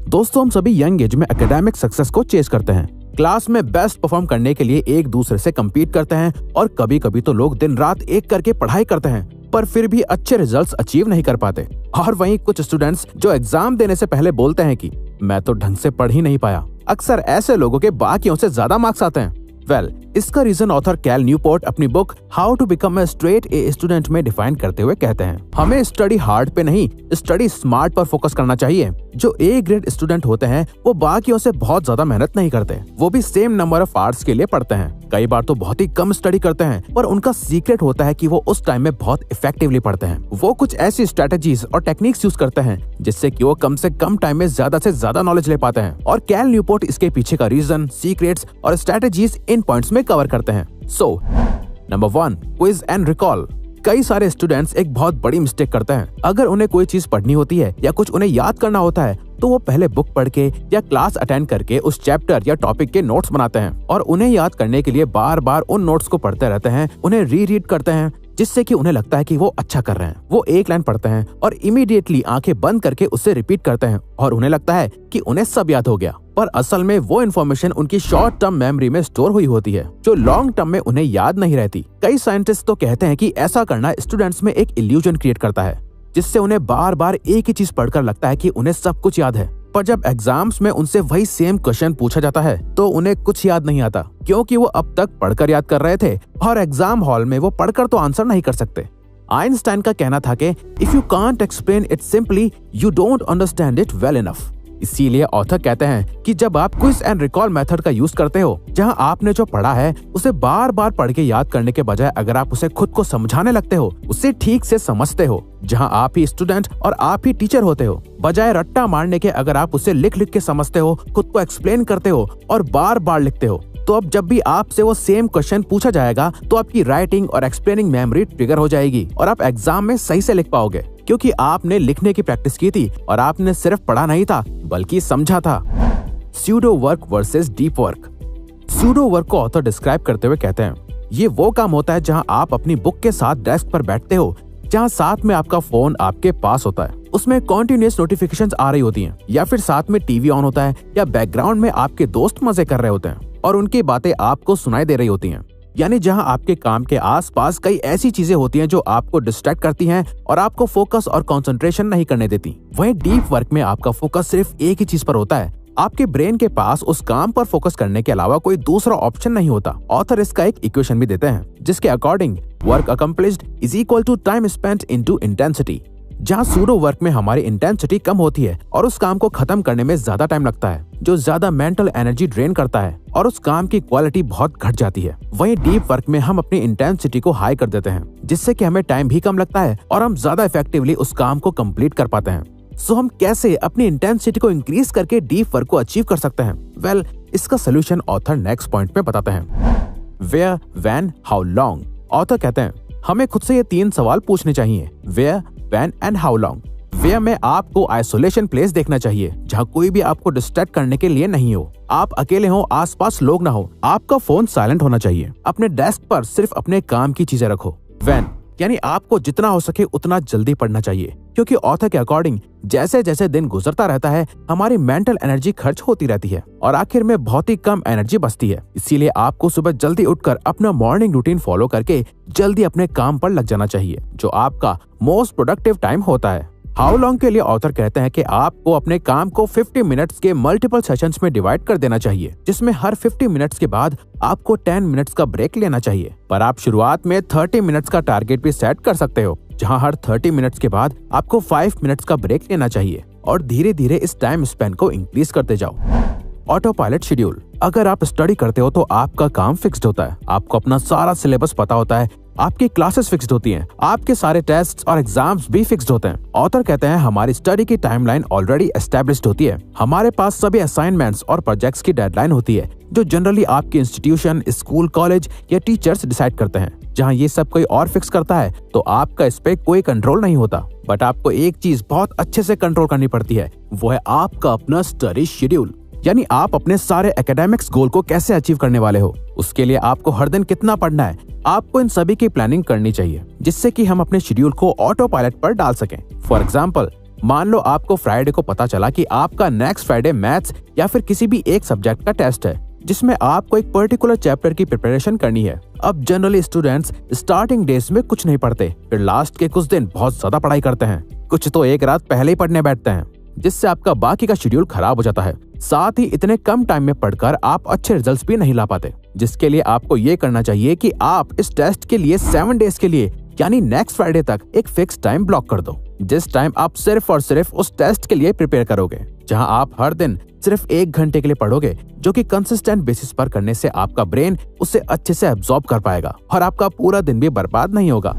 दोस्तों, हम सभी यंग एज में एकेडमिक सक्सेस को चेस करते हैं। क्लास में बेस्ट परफॉर्म करने के लिए एक दूसरे से कम्पीट करते हैं और कभी कभी तो लोग दिन रात एक करके पढ़ाई करते हैं, पर फिर भी अच्छे रिजल्ट्स अचीव नहीं कर पाते। और वहीं कुछ स्टूडेंट्स जो एग्जाम देने से पहले बोलते हैं कि मैं तो ढंग से पढ़ ही नहीं पाया। अक्सर ऐसे लोगों के बाकियों से ज्यादा मार्क्स आते हैं। इसका रीजन ऑथर कैल न्यूपोर्ट अपनी book how to become a straight A student में डिफाइन करते हुए कहते हैं, हमें स्टडी हार्ड पे नहीं, स्टडी स्मार्ट पर फोकस करना चाहिए। जो ए ग्रेड स्टूडेंट होते हैं वो बाकियों से बहुत ज्यादा मेहनत नहीं करते, वो भी सेम नंबर ऑफ आवर्स के लिए पढ़ते हैं। कई बार तो बहुत ही कम स्टडी करते हैं, पर उनका सीक्रेट होता है कि वो उस टाइम में बहुत इफेक्टिवली पढ़ते हैं। वो कुछ ऐसी स्ट्रेटेजीज और टेक्निक्स यूज करते हैं जिससे कि वो कम से कम टाइम में ज्यादा से ज्यादा नॉलेज ले पाते हैं। और कैल न्यूपोर्ट इसके पीछे का रीजन, सीक्रेट्स और स्ट्रेटेजीज इन पॉइंट्स में कवर करते हैं। Number 1, quiz and recall. कई सारे स्टूडेंट्स एक बहुत बड़ी मिस्टेक करते हैं। अगर उन्हें कोई चीज पढ़नी होती है या कुछ उन्हें याद करना होता है तो वो पहले बुक पढ़ के या क्लास अटेंड करके उस चैप्टर या टॉपिक के नोट्स बनाते हैं और उन्हें याद करने के लिए बार बार उन नोट्स को पढ़ते रहते हैं, उन्हें रीड करते हैं, जिससे कि उन्हें लगता है कि वो अच्छा कर रहे हैं। वो एक लाइन पढ़ते हैं और इमीडिएटली आंखें बंद करके उसे रिपीट करते हैं और उन्हें लगता है कि उन्हें सब याद हो गया, पर असल में वो इन्फॉर्मेशन उनकी शॉर्ट टर्म मेमोरी में स्टोर हुई होती है जो लॉन्ग टर्म में उन्हें याद नहीं रहती। कई साइंटिस्ट तो कहते हैं कि ऐसा करना स्टूडेंट्स में एक इल्यूजन क्रिएट करता है, जिससे उन्हें बार बार एक ही चीज पढ़कर लगता है कि उन्हें सब कुछ याद है। पर जब एग्जाम्स में उनसे वही सेम क्वेश्चन पूछा जाता है तो उन्हें कुछ याद नहीं आता, क्योंकि वो अब तक पढ़कर याद कर रहे थे और एग्जाम हॉल में वो पढ़कर तो आंसर नहीं कर सकते। आइंस्टाइन का कहना था कि if you can't explain it simply you don't understand it well enough. इसीलिए ऑथर कहते हैं कि जब आप क्विज एंड रिकॉल मेथड का यूज करते हो, जहां आपने जो पढ़ा है उसे बार बार पढ़ के याद करने के बजाय अगर आप उसे खुद को समझाने लगते हो, उसे ठीक से समझते हो, जहां आप ही स्टूडेंट और आप ही टीचर होते हो, बजाय रट्टा मारने के अगर आप उसे लिख लिख के समझते हो, खुद को एक्सप्लेन करते हो और बार बार लिखते हो, तो अब जब भी आपसे वो सेम क्वेश्चन पूछा जाएगा तो आपकी राइटिंग और एक्सप्लेनिंग मेमोरी ट्रिगर हो जाएगी और आप एग्जाम में सही से लिख पाओगे, क्योंकि आपने लिखने की प्रैक्टिस की थी और आपने सिर्फ पढ़ा नहीं था बल्कि समझा था। Pseudo work versus deep work. Pseudo work को ऑथर डिस्क्राइब करते हुए कहते हैं, ये वो काम होता है जहां आप अपनी बुक के साथ डेस्क पर बैठते हो, जहां साथ में आपका फोन आपके पास होता है, उसमें कॉन्टिन्यूअस नोटिफिकेशंस आ रही होती हैं, या फिर साथ में टीवी ऑन होता है या बैकग्राउंड में आपके दोस्त मजे कर रहे होते हैं और उनकी बातें आपको सुनाई दे रही होती हैं। यानी जहां आपके काम के आसपास कई ऐसी चीजें होती हैं जो आपको डिस्ट्रैक्ट करती हैं और आपको फोकस और कंसंट्रेशन नहीं करने देती। वहीं डीप वर्क में आपका फोकस सिर्फ एक ही चीज पर होता है, आपके ब्रेन के पास उस काम पर फोकस करने के अलावा कोई दूसरा ऑप्शन नहीं होता। ऑथर इसका एक इक्वेशन भी देते हैं जिसके according work accomplished is equal to time spent into intensity. जहां सूडो वर्क में हमारी इंटेंसिटी कम होती है और उस काम को खत्म करने में ज्यादा टाइम लगता है, जो ज्यादा मेंटल एनर्जी ड्रेन करता है और उस काम की क्वालिटी बहुत घट जाती है। वहीं डीप वर्क में हम अपनी इंटेंसिटी को हाई कर देते हैं, जिससे कि हमें टाइम भी कम लगता है और हम ज्यादा इफेक्टिवली उस काम को कंप्लीट कर पाते हैं। सो हम कैसे अपनी इंटेंसिटी को इंक्रीज करके डीप वर्क को अचीव कर सकते हैं? इसका सोल्यूशन ऑथर नेक्स्ट पॉइंट में बताते हैं। Where, when, how long. Author कहते हैं हमें खुद से ये 3 सवाल पूछने चाहिए, where, when and how long. Where में आपको आइसोलेशन प्लेस देखना चाहिए जहाँ कोई भी आपको डिस्ट्रैक्ट करने के लिए नहीं हो, आप अकेले हो, आसपास लोग ना हो, आपका फोन साइलेंट होना चाहिए, अपने डेस्क पर सिर्फ अपने काम की चीजें रखो। व्हेन यानी आपको जितना हो सके उतना जल्दी पढ़ना चाहिए, क्योंकि ऑथर के अकॉर्डिंग जैसे जैसे दिन गुजरता रहता है हमारी मेंटल एनर्जी खर्च होती रहती है और आखिर में बहुत ही कम एनर्जी बचती है। इसीलिए आपको सुबह जल्दी उठकर अपना मॉर्निंग रूटीन फॉलो करके जल्दी अपने काम पर लग जाना चाहिए, जो आपका मोस्ट प्रोडक्टिव टाइम होता है। हाउ लॉन्ग के लिए ऑथर कहते हैं कि आपको अपने काम को 50 मिनट्स के मल्टीपल सेशंस में डिवाइड कर देना चाहिए, जिसमें हर 50 मिनट्स के बाद आपको 10 मिनट्स का ब्रेक लेना चाहिए। पर आप शुरुआत में 30 मिनट्स का टारगेट भी सेट कर सकते हो, जहां हर 30 मिनट्स के बाद आपको 5 मिनट्स का ब्रेक लेना चाहिए और धीरे धीरे इस टाइम स्पेन को इंक्रीज करते जाओ। Auto pilot schedule. अगर आप स्टडी करते हो तो आपका काम फिक्स्ड होता है, आपको अपना सारा सिलेबस पता होता है, आपकी क्लासेस फिक्स्ड होती हैं, आपके सारे टेस्ट्स और एग्जाम्स भी फिक्स्ड होते हैं। ऑथर कहते हैं हमारी स्टडी की टाइमलाइन ऑलरेडी एस्टेब्लिश्ड होती है, हमारे पास सभी असाइनमेंट्स और प्रोजेक्ट्स की डेडलाइन होती है, जो जनरली आपकी इंस्टीट्यूशन, स्कूल, कॉलेज या टीचर्स डिसाइड करते हैं। जहां ये सब कोई और फिक्स करता है तो आपका इस पे कोई कंट्रोल नहीं होता। बट आपको एक चीज बहुत अच्छे से कंट्रोल करनी पड़ती है, वो है आपका अपना स्टडी शेड्यूल। यानी आप अपने सारे एकेडमिक्स गोल को कैसे अचीव करने वाले हो, उसके लिए आपको हर दिन कितना पढ़ना है, आपको इन सभी की प्लानिंग करनी चाहिए, जिससे कि हम अपने शेड्यूल को ऑटो पायलट पर डाल सकें। फॉर एग्जाम्पल, मान लो आपको फ्राइडे को पता चला कि आपका नेक्स्ट फ्राइडे मैथ्स या फिर किसी भी एक सब्जेक्ट का टेस्ट है जिसमें आपको एक पर्टिकुलर चैप्टर की प्रिपरेशन करनी है। अब जनरली स्टूडेंट्स स्टार्टिंग डेज में कुछ नहीं पढ़ते, फिर लास्ट के कुछ दिन बहुत ज्यादा पढ़ाई करते हैं। कुछ तो एक रात पहले ही पढ़ने बैठते हैं, जिससे आपका बाकी का शेड्यूल खराब हो जाता है। साथ ही इतने कम टाइम में पढ़कर आप अच्छे रिजल्ट्स भी नहीं ला पाते, जिसके लिए आपको ये करना चाहिए कि आप इस टेस्ट के लिए 7 डेज के लिए यानी नेक्स्ट फ्राइडे तक एक फिक्स टाइम ब्लॉक कर दो, जिस टाइम आप सिर्फ और सिर्फ उस टेस्ट के लिए प्रिपेयर करोगे, जहां आप हर दिन सिर्फ 1 घंटे के लिए पढ़ोगे, जो कि कंसिस्टेंट बेसिस पर करने से आपका ब्रेन उसे अच्छे से एब्जॉर्ब कर पाएगा और आपका पूरा दिन भी बर्बाद नहीं होगा।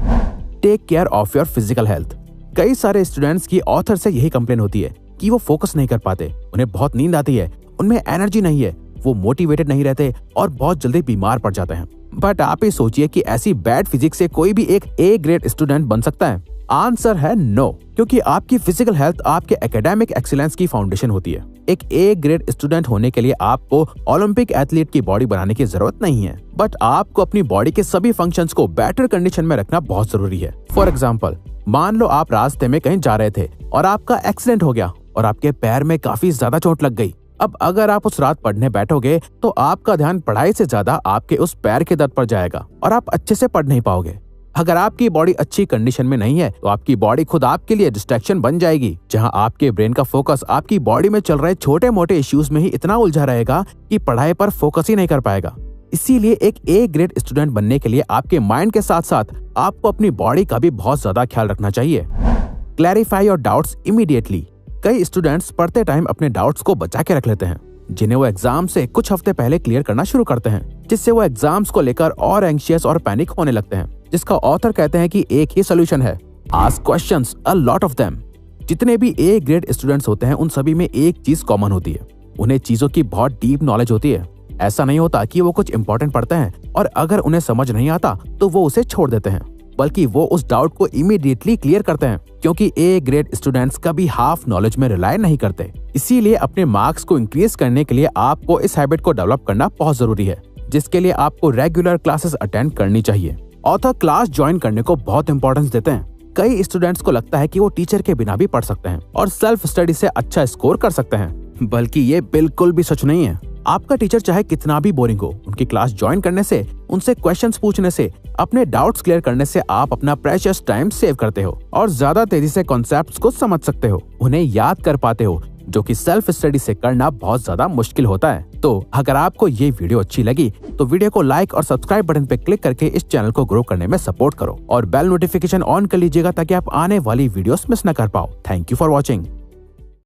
Take care of your physical health. कई सारे स्टूडेंट्स की ऑथर से यही कंप्लेन होती है कि वो फोकस नहीं कर पाते, उन्हें बहुत नींद आती है, उनमें एनर्जी नहीं है, वो मोटिवेटेड नहीं रहते और बहुत जल्दी बीमार पड़ जाते हैं। बट आप ही सोचिए कि ऐसी बैड फिजिक्स से कोई भी एक ए ग्रेड स्टूडेंट बन सकता है? आंसर है नो, क्योंकि आपकी फिजिकल हेल्थ आपके एकेडमिक एक्सीलेंस की फाउंडेशन होती है। एक ए ग्रेड स्टूडेंट होने के लिए आपको ओलंपिक एथलीट की बॉडी बनाने की जरूरत नहीं है, बट आपको अपनी बॉडी के सभी फंक्शंस को बेटर कंडीशन में रखना बहुत जरूरी है। फॉर एग्जाम्पल, मान लो आप रास्ते में कहीं जा रहे थे और आपका एक्सीडेंट हो गया और आपके पैर में काफी ज्यादा चोट लग गई। अब अगर आप उस रात पढ़ने बैठोगे तो आपका ध्यान पढ़ाई से ज्यादा आपके उस पैर के दर्द पर जाएगा और आप अच्छे से पढ़ नहीं पाओगे। अगर आपकी बॉडी अच्छी कंडीशन में नहीं है तो आपकी बॉडी खुद आपके लिए डिस्ट्रैक्शन बन जाएगी, जहां आपके ब्रेन का फोकस आपकी बॉडी में चल रहे छोटे मोटे इश्यूज में ही इतना उलझा रहेगा कि पढ़ाई पर फोकस ही नहीं कर पाएगा। इसीलिए एक ए ग्रेड स्टूडेंट बनने के लिए आपके माइंड के साथ साथ आपको अपनी बॉडी का भी बहुत ज्यादा ख्याल रखना चाहिए। Clarify your doubts immediately. कई स्टूडेंट्स पढ़ते टाइम अपने डाउट्स को बचा के रख लेते हैं, जिन्हें वो एग्जाम से कुछ हफ्ते पहले क्लियर करना शुरू करते हैं, जिससे वो एग्जाम्स को लेकर और एंग्शियस और पैनिक होने लगते हैं, जिसका ऑथर कहते हैं कि एक ही सोल्यूशन है, ask questions, a lot of them. जितने भी ए ग्रेड स्टूडेंट्स होते हैं उन सभी में एक चीज कॉमन होती है, उन्हें चीजों की बहुत डीप नॉलेज होती है। ऐसा नहीं होता कि वो कुछ इंपॉर्टेंट पढ़ते हैं और अगर उन्हें समझ नहीं आता तो वो उसे छोड़ देते हैं, बल्कि वो उस डाउट को इमीडिएटली क्लियर करते हैं, क्योंकि ए ग्रेड स्टूडेंट्स कभी हाफ नॉलेज में रिलाय नहीं करते। इसीलिए अपने मार्क्स को इंक्रीज करने के लिए आपको इस हैबिट को डेवलप करना बहुत जरूरी है, जिसके लिए आपको रेगुलर क्लासेस अटेंड करनी चाहिए। ऑथर क्लास ज्वाइन करने को बहुत इंपॉर्टेंस देते हैं। कई स्टूडेंट्स को लगता है कि वो टीचर के बिना भी पढ़ सकते हैं और सेल्फ स्टडी से अच्छा स्कोर कर सकते हैं, बल्कि ये बिल्कुल भी सच नहीं है। आपका टीचर चाहे कितना भी बोरिंग हो, उनकी क्लास ज्वाइन करने से, उनसे क्वेश्चंस पूछने से, अपने डाउट्स क्लियर करने से आप अपना प्रेशियस टाइम सेव करते हो और ज्यादा तेजी से कॉन्सेप्ट्स को समझ सकते हो, उन्हें याद कर पाते हो, जो कि सेल्फ स्टडी से करना बहुत ज्यादा मुश्किल होता है। तो अगर आपको ये वीडियो अच्छी लगी तो वीडियो को लाइक और सब्सक्राइब बटन पे क्लिक करके इस चैनल को ग्रो करने में सपोर्ट करो और बेल नोटिफिकेशन ऑन कर लीजिएगा ताकि आप आने वाली वीडियोस मिस न कर पाओ। Thank you for watching.